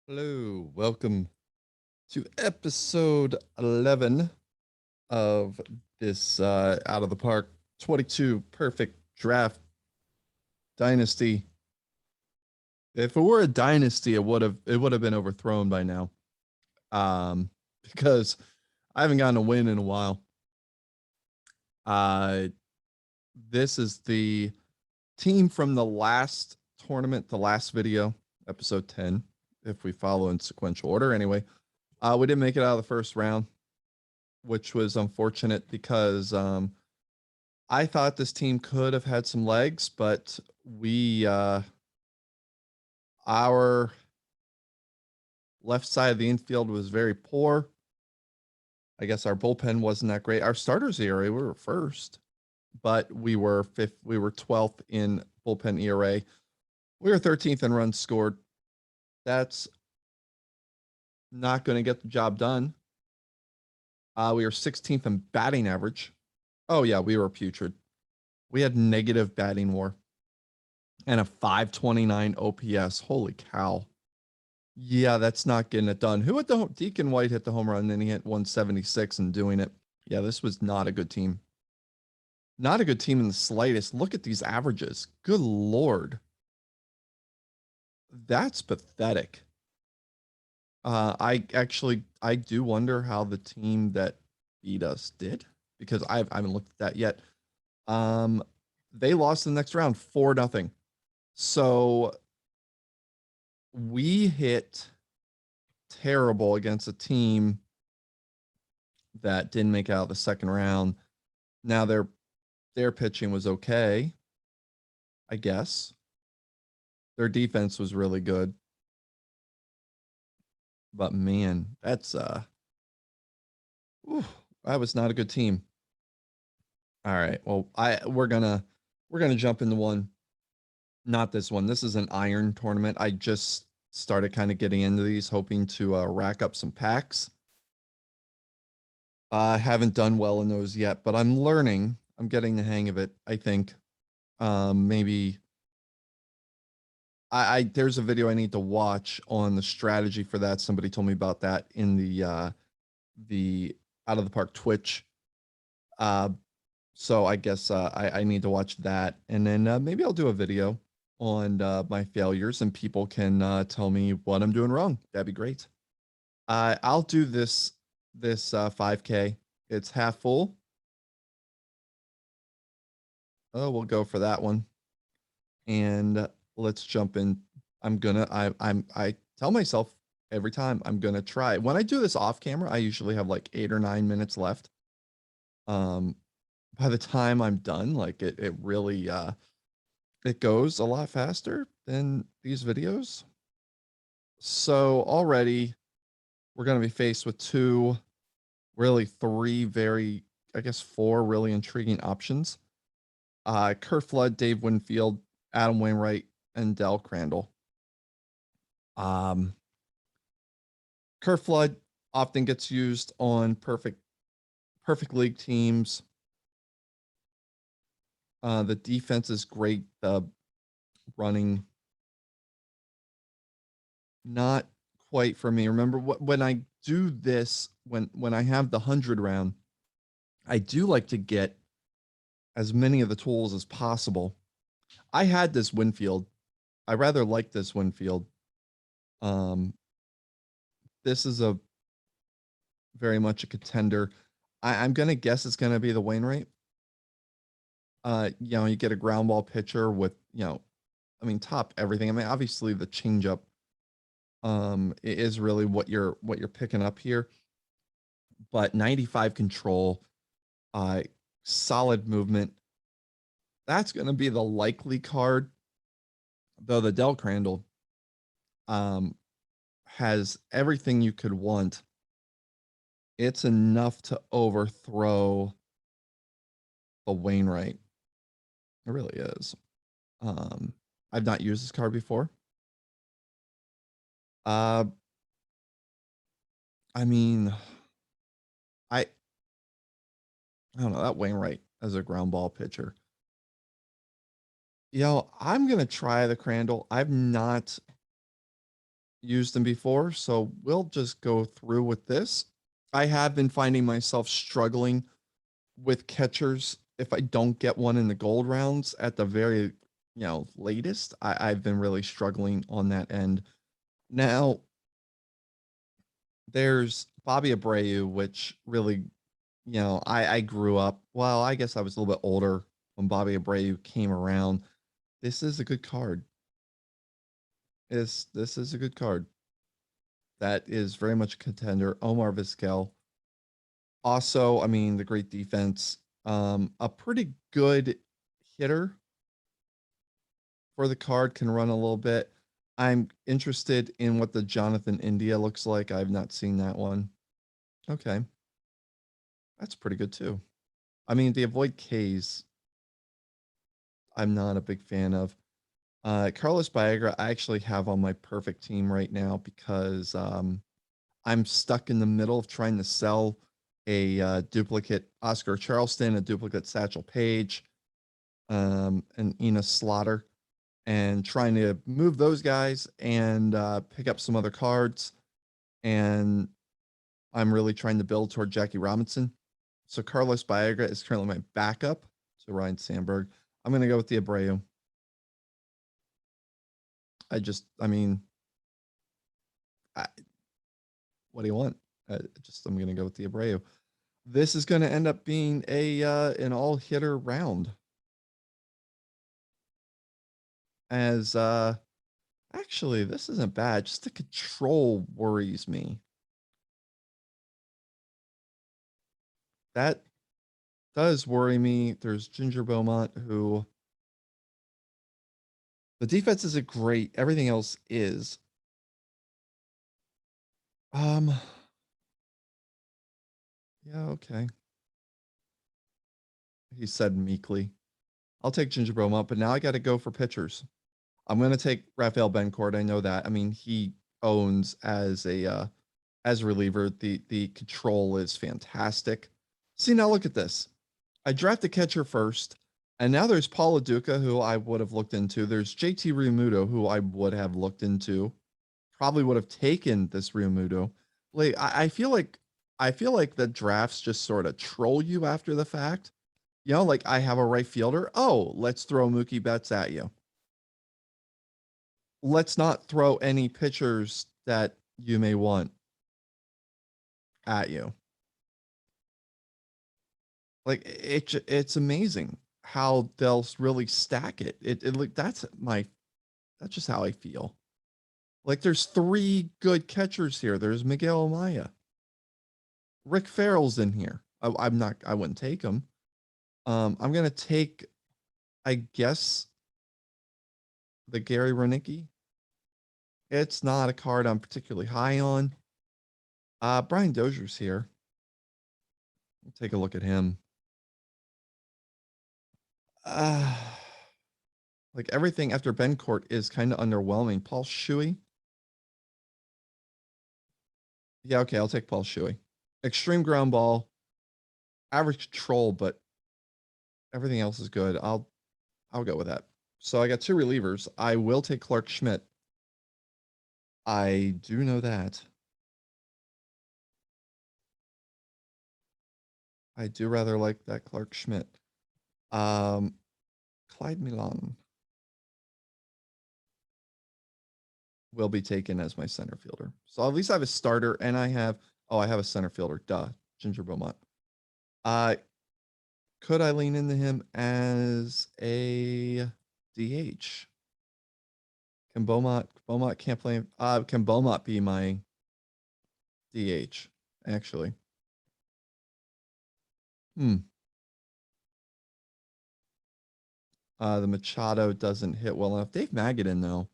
Hello, welcome to episode 11 of this Out of the Park 22 Perfect Draft Dynasty. If it were a dynasty, it would have been overthrown by now. Because I haven't gotten a win in a while. Uh this is the team from the last tournament, the last video, episode 10, if we follow in sequential order. Anyway, we didn't make it out of the first round, which was unfortunate because I thought this team could have had some legs, but our left side of the infield was very poor. I guess our bullpen wasn't that great. Our starters ERA, we were first, but we were fifth. We were 12th in bullpen ERA. We were 13th in runs scored. That's not going to get the job done. We were 16th in batting average. Oh yeah, we were putrid. We had negative batting WAR and a 529 OPS. Holy cow. Yeah, that's not getting it done. Who hit the Deacon White hit the home run, and then he hit 176 and doing it. Yeah, this was not a good team. Not a good team in the slightest. Look at these averages. Good Lord. That's pathetic. I do wonder how the team that beat us did, because I haven't looked at that yet. They lost the next round 4-0. So we hit terrible against a team that didn't make out the second round. Now their pitching was okay, I guess. Their defense was really good. But man, that was not a good team. All right. Well, we're gonna jump into one. Not this one. This is an iron tournament. I just started kind of getting into these, hoping to rack up some packs. I haven't done well in those yet, but I'm learning. I'm getting the hang of it, I think. Maybe I there's a video I need to watch on the strategy for that. Somebody told me about that in the Out of the Park Twitch. Uh, so I guess I need to watch that, and then maybe I'll do a video on my failures, and people can tell me what I'm doing wrong. That'd be great. I'll do this 5K. It's half full. Oh, we'll go for that one. And let's jump in. I tell myself every time I'm gonna try. When I do this off camera, I usually have like 8 or 9 minutes left. By the time I'm done, like it really it goes a lot faster than these videos. So already we're gonna be faced with three very, I guess four really intriguing options. Kurt Flood, Dave Winfield, Adam Wainwright, and Del Crandall. Kurt Flood often gets used on perfect league teams. The defense is great. The running, not quite for me. Remember when I do this, when I have the 100 round, I do like to get as many of the tools as possible. I had this Winfield. I rather like this Winfield. This is a very much a contender. I'm gonna guess it's gonna be the Wainwright. You get a ground ball pitcher with, I mean, top everything. I mean, obviously the changeup is really what you're picking up here. But 95 control, solid movement. That's going to be the likely card. Though the Del Crandall has everything you could want. It's enough to overthrow the Wainwright. It really is. I've not used this card before. I mean, I don't know, that Wainwright as a ground ball pitcher. I'm gonna try the Crandall. I've not used them before, so we'll just go through with this. I have been finding myself struggling with catchers if I don't get one in the gold rounds at the very, latest. I've been really struggling on that end. Now, there's Bobby Abreu, which really, I grew up. Well, I guess I was a little bit older when Bobby Abreu came around. This is a good card. This is a good card. That is very much a contender. Omar Vizquel. Also, I mean, the great defense. A pretty good hitter for the card, can run a little bit. I'm interested in what the Jonathan India looks like. I've not seen that one. Okay. That's pretty good too. I mean, the avoid Ks, I'm not a big fan of. Carlos Baegra, I actually have on my perfect team right now because I'm stuck in the middle of trying to sell a duplicate Oscar Charleston, a duplicate Satchel Paige, and Enos Slaughter, and trying to move those guys and pick up some other cards. And I'm really trying to build toward Jackie Robinson. So Carlos Baegra is currently my backup to Ryan Sandberg. I'm going to go with the Abreu. I mean, what do you want? I'm going to go with the Abreu. This is going to end up being an all hitter round. As actually, this isn't bad. Just the control worries me. That does worry me. There's Ginger Beaumont, who the defense isn't great. Everything else is. Um, yeah, okay. He said meekly. I'll take Ginger Beaumont, but now I got to go for pitchers. I'm gonna take Rafael Bencourt. I know that. I mean, he owns as a reliever. The control is fantastic. See, now look at this. I drafted catcher first, and now there's Paul Duca, who I would have looked into. There's JT Realmuto, who I would have looked into. Probably would have taken this Realmuto. Like I feel like the drafts just sort of troll you after the fact. Like I have a right fielder. Oh, let's throw Mookie Betts at you. Let's not throw any pitchers that you may want at you. Like it's amazing how they'll really stack it. It like that's just how I feel. Like there's three good catchers here. There's Miguel Amaya. Rick Farrell's in here. I wouldn't take him. I'm gonna take, I guess, the Gary Ronicky. It's not a card I'm particularly high on. Brian Dozier's here. We'll take a look at him. Uh, like everything after Bencourt is kind of underwhelming. Paul Shuey. Yeah, okay, I'll take Paul Shuey. Extreme ground ball, average control, but everything else is good. I'll go with that. So I got two relievers. I will take Clark Schmidt. I do know that. I do rather like that Clark Schmidt. Um, Clyde Milan will be taken as my center fielder. So at least I have a starter, and I have a center fielder. Duh, Ginger Beaumont. Uh, could I lean into him as a DH? Can Beaumont can't play? Can Beaumont be my DH? Actually, hmm. The Machado doesn't hit well enough. Dave Magadan, though.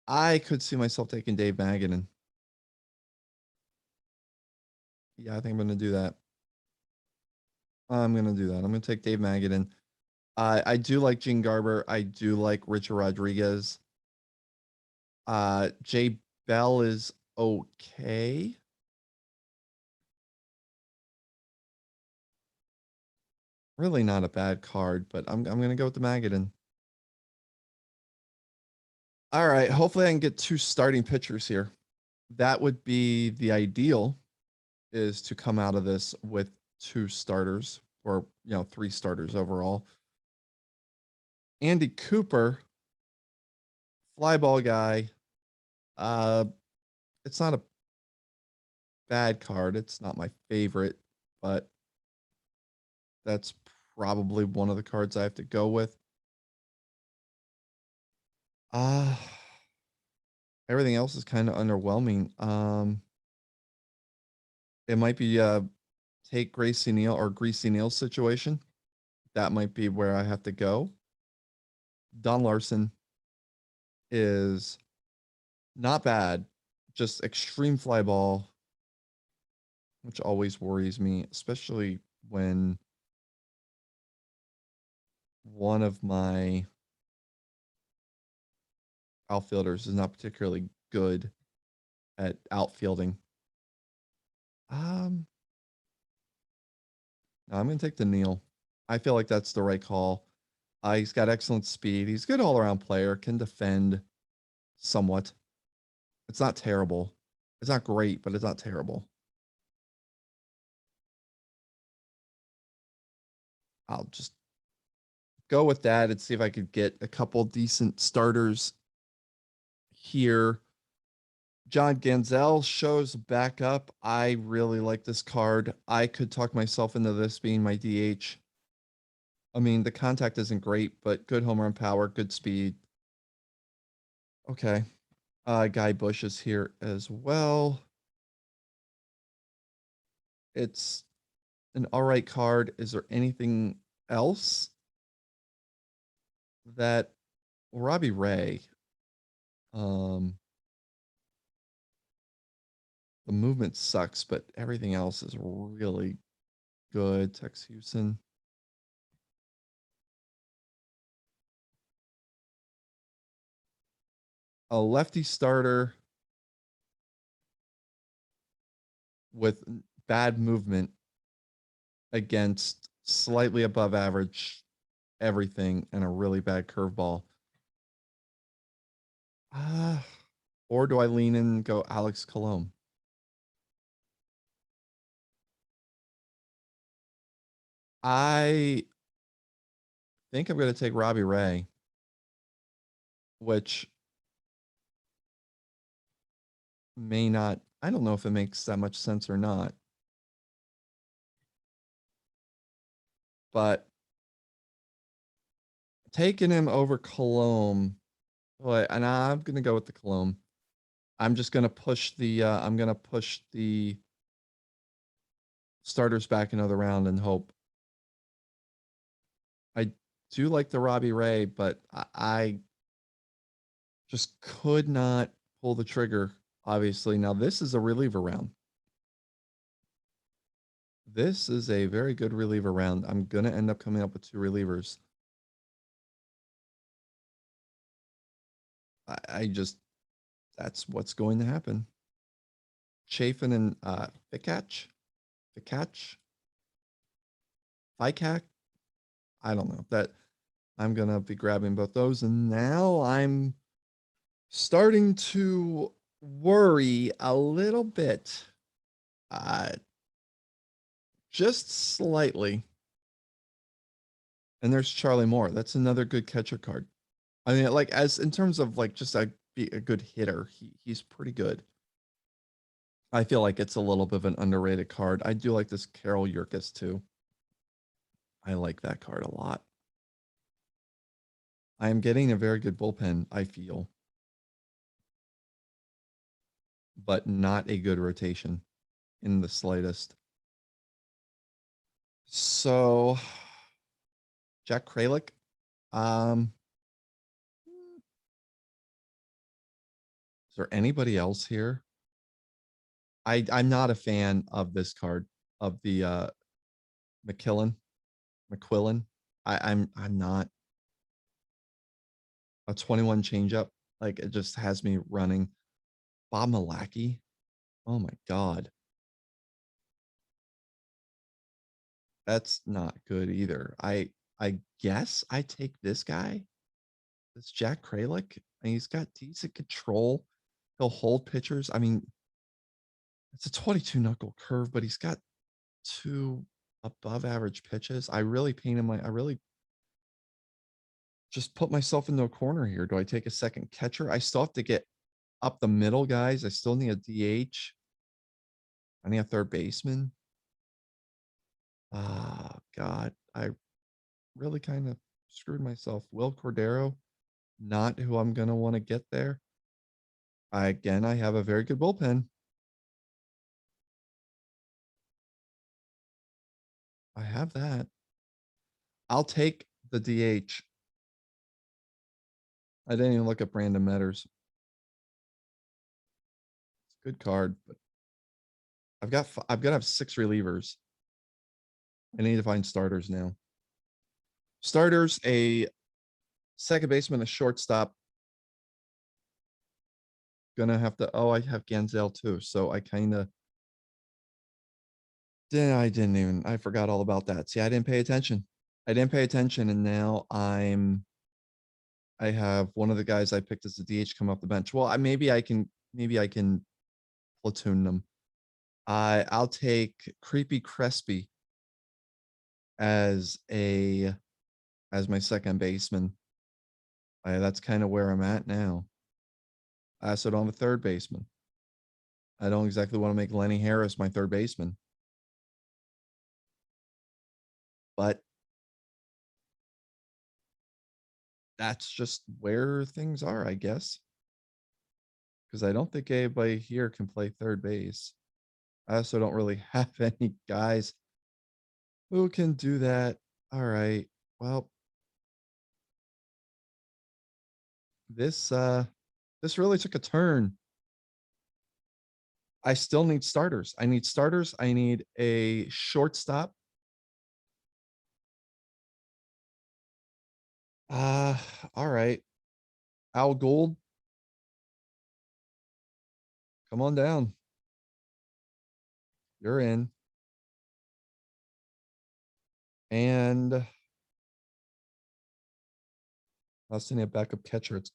I could see myself taking Dave Magadan. Yeah, I think I'm going to do that. I'm going to do that. I'm going to take Dave Magadan. I do like Gene Garber. I do like Richard Rodriguez. Jay Bell is okay. Really not a bad card, but I'm going to go with the Magadan. All right. Hopefully I can get 2 starting pitchers here. That would be the ideal, is to come out of this with 2 starters or, 3 starters overall. Andy Cooper, fly ball guy. Uh, it's not a bad card. It's not my favorite, but that's probably one of the cards I have to go with. Uh Everything else is kind of underwhelming. It might be take Gracie Neal or Greasy Neal situation. That might be where I have to go. Don Larson is not bad, just extreme fly ball, which always worries me, especially when one of my outfielders is not particularly good at outfielding. Um, no, I'm gonna take the Neal. I feel like that's the right call. He's got excellent speed. He's a good all around player, can defend somewhat. It's not terrible. It's not great, but it's not terrible. I'll just go with that and see if I could get a couple decent starters here. John Ganzel shows back up. I really like this card. I could talk myself into this being my DH. I mean, the contact isn't great, but good home run power, good speed. Okay. Guy Bush is here as well. It's an all right card. Is there anything else that Robbie Ray? Um, the movement sucks, but everything else is really good. Tex Houston. A lefty starter with bad movement against slightly above average everything and a really bad curveball. Or do I lean in and go Alex Colomb? I think I'm going to take Robbie Ray, which may not, I don't know if it makes that much sense or not. But taking him over Colomb, boy, and I'm going to go with the Colomb. I'm just going to push the starters back another round and hope. I do like the Robbie Ray, but I just could not pull the trigger, obviously. Now, this is a reliever round. This is a very good reliever round. I'm going to end up coming up with 2 relievers. I just, that's what's going to happen. Chafin and Fikach? Fikach? Fikak? I don't know. That I'm going to be grabbing both those. And now I'm starting to worry a little bit. Just slightly. And there's Charlie Moore. That's another good catcher card. I mean, like, as in terms of like just be a good hitter, he's pretty good. I feel like it's a little bit of an underrated card. I do like this Carol Yurkus too. I like that card a lot. I am getting a very good bullpen, I feel, but not a good rotation in the slightest. So, Jack Kralick, um, is there anybody else here? I'm not a fan of this card of the McQuillan. I'm not. A 21 changeup, like it just has me running. Bob Malacki, oh my god, that's not good either. I guess I take this guy, this Jack Kralick. and he's got decent control. He'll hold pitchers. I mean, it's a 22 knuckle curve, but he's got two above average pitches. I really I really just put myself into a corner here. Do I take a second catcher? I still have to get up the middle, guys. I still need a DH. I need a third baseman. Ah, God. I really kind of screwed myself. Will Cordero, not who I'm going to want to get there. I have a very good bullpen. I have that. I'll take the DH. I didn't even look at Brandon Metters. It's a good card, but I've got to have 6 relievers. I need to find starters now. Starters, a second baseman, a shortstop. Gonna have to. Oh, I have Ganzel too, so I kind of. I didn't even. I forgot all about that. See, I didn't pay attention. And now I have one of the guys I picked as the DH come off the bench. Well, maybe I can platoon them. I'll take Creepy Crespi as my second baseman. That's kind of where I'm at now. I also don't have a third baseman. I don't exactly want to make Lenny Harris my third baseman. But that's just where things are, I guess. Because I don't think anybody here can play third base. I also don't really have any guys who can do that. All right. Well, this really took a turn. I still need starters. I need starters. I need a shortstop. All right. Al Gould. Come on down. You're in. And I was thinking a backup catcher. It's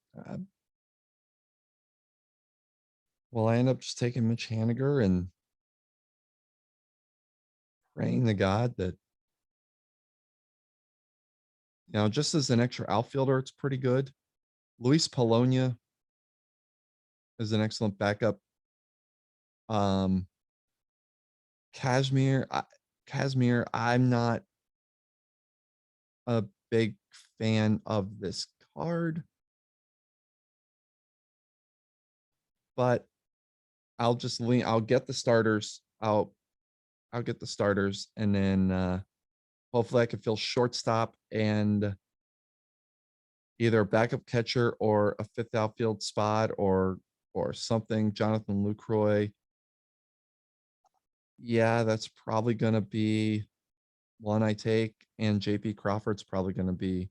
well, I end up just taking Mitch Haniger and praying to God that, just as an extra outfielder, it's pretty good. Luis Polonia is an excellent backup. Kazmir, I'm not a big fan of this card, but I'll just lean. I'll get the starters. I'll get the starters, and then hopefully I can fill shortstop and either a backup catcher or a fifth outfield spot or something. Jonathan Lucroy. Yeah, that's probably gonna be one I take, and JP Crawford's probably gonna be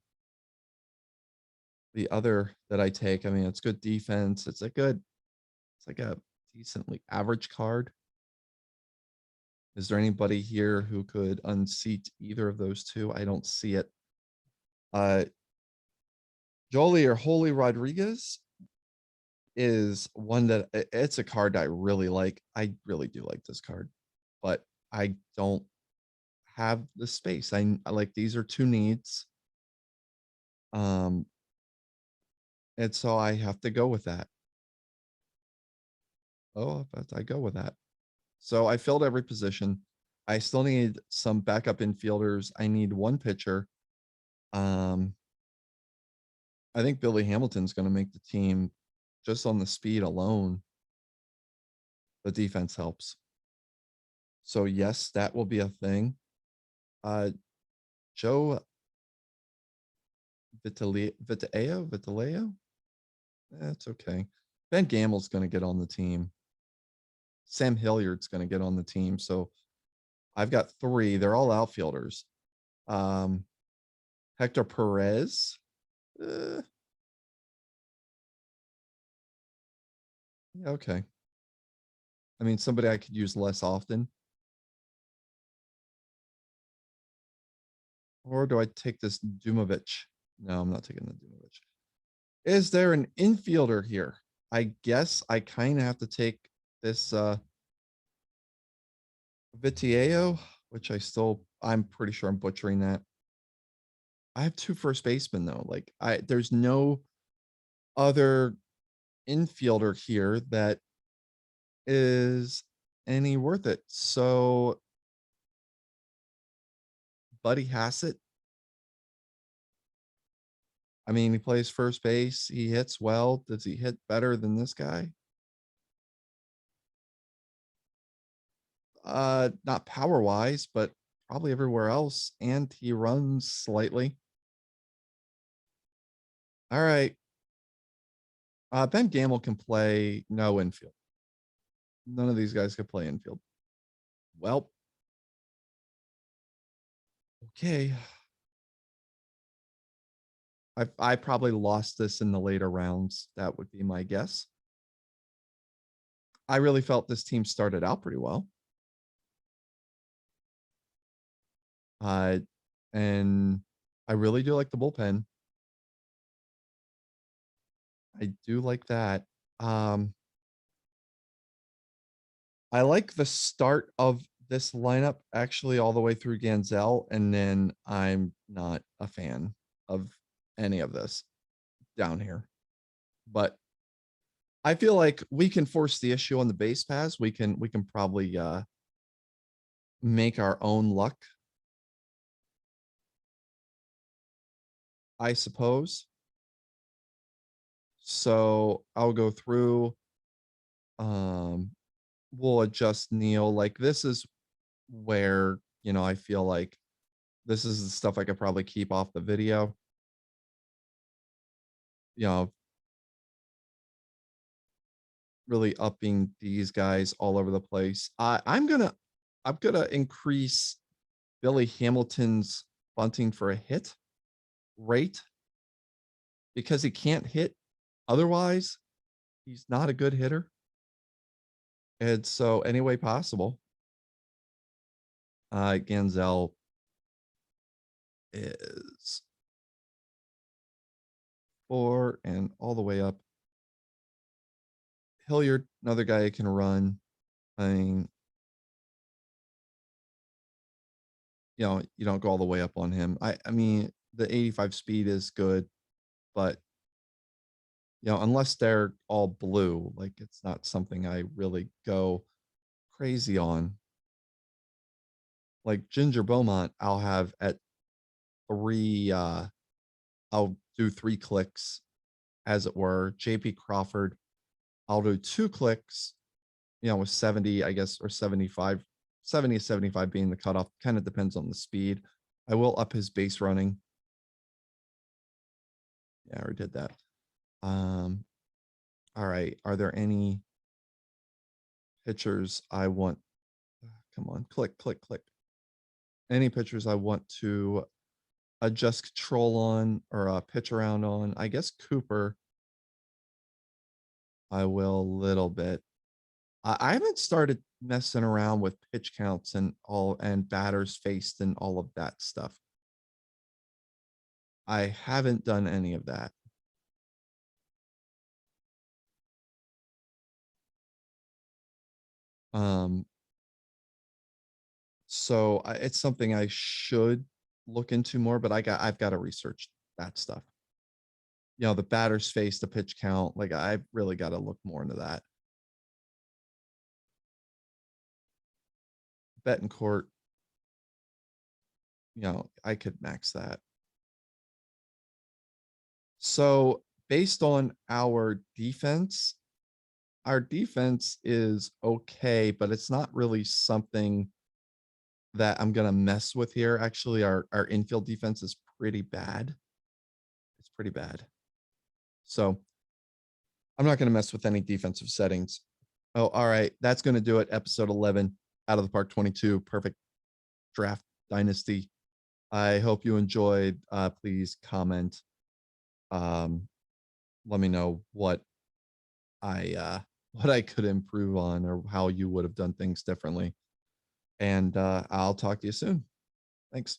the other that I take. I mean, it's good defense. It's like a decently average card. Is there anybody here who could unseat either of those two? I don't see it. Jolie or Holy Rodriguez is one that it's a card I really like. I really do like this card, but I don't have the space. I like, these are two needs. And so I have to go with that. Oh, but I go with that. So I filled every position. I still need some backup infielders. I need one pitcher. I think Billy Hamilton's going to make the team just on the speed alone. The defense helps. So yes, that will be a thing. Joe Vitaleo? That's okay. Ben Gamble's going to get on the team. Sam Hilliard's going to get on the team. So I've got 3. They're all outfielders. Hector Perez. Yeah, okay. I mean, somebody I could use less often. Or do I take this Dumovich? No, I'm not taking the Dumovich. Is there an infielder here? I guess I kind of have to take this Vitiello, which I'm pretty sure I'm butchering that. I have two first basemen though. There's no other infielder here that is any worth it. So Buddy Hassett, I mean, he plays first base. He hits well. Does he hit better than this guy? Not power wise, but probably everywhere else. And he runs slightly. All right. Ben Gamble can play no infield. None of these guys can play infield. Well, okay. I probably lost this in the later rounds. That would be my guess. I really felt this team started out pretty well. Uh, and I really do like the bullpen. I do like that. I like the start of this lineup actually all the way through Ganzel, and then I'm not a fan of any of this down here. But I feel like we can force the issue on the base pass. We can probably make our own luck, I suppose. So I'll go through. Um, we'll adjust Neil. Like this is where, I feel like this is the stuff I could probably keep off the video. You know, really upping these guys all over the place. I'm gonna increase Billy Hamilton's bunting for a hit rate because he can't hit otherwise. He's not a good hitter. And so any way possible, Ganzel is 4 and all the way up. Hilliard, another guy who can run. I mean, you don't go all the way up on him. I mean, the 85 speed is good, but unless they're all blue, like it's not something I really go crazy on. Like Ginger Beaumont, I'll have at 3 I'll do 3 clicks as it were. JP Crawford, I'll do 2 clicks, with 70, I guess, or 75, 70 75 being the cutoff. Kind of depends on the speed. I will up his base running. Yeah, I already did that. All right. Are there any pitchers I want? Come on, click, click, click. Any pitchers I want to adjust control on or pitch around on? I guess Cooper. I will a little bit. I haven't started messing around with pitch counts and batters faced and all of that stuff. I haven't done any of that. So it's something I should look into more, but I've got to research that stuff. The batter's face, the pitch count, like I've really got to look more into that. Betancourt, I could max that. So based on our defense is okay, but it's not really something that I'm going to mess with here. Actually, our infield defense is pretty bad. It's pretty bad. So I'm not going to mess with any defensive settings. Oh, all right. That's going to do it. Episode 11, Out of the Park 22, perfect draft dynasty. I hope you enjoyed. Please comment. Let me know what I could improve on or how you would have done things differently. And I'll talk to you soon. Thanks.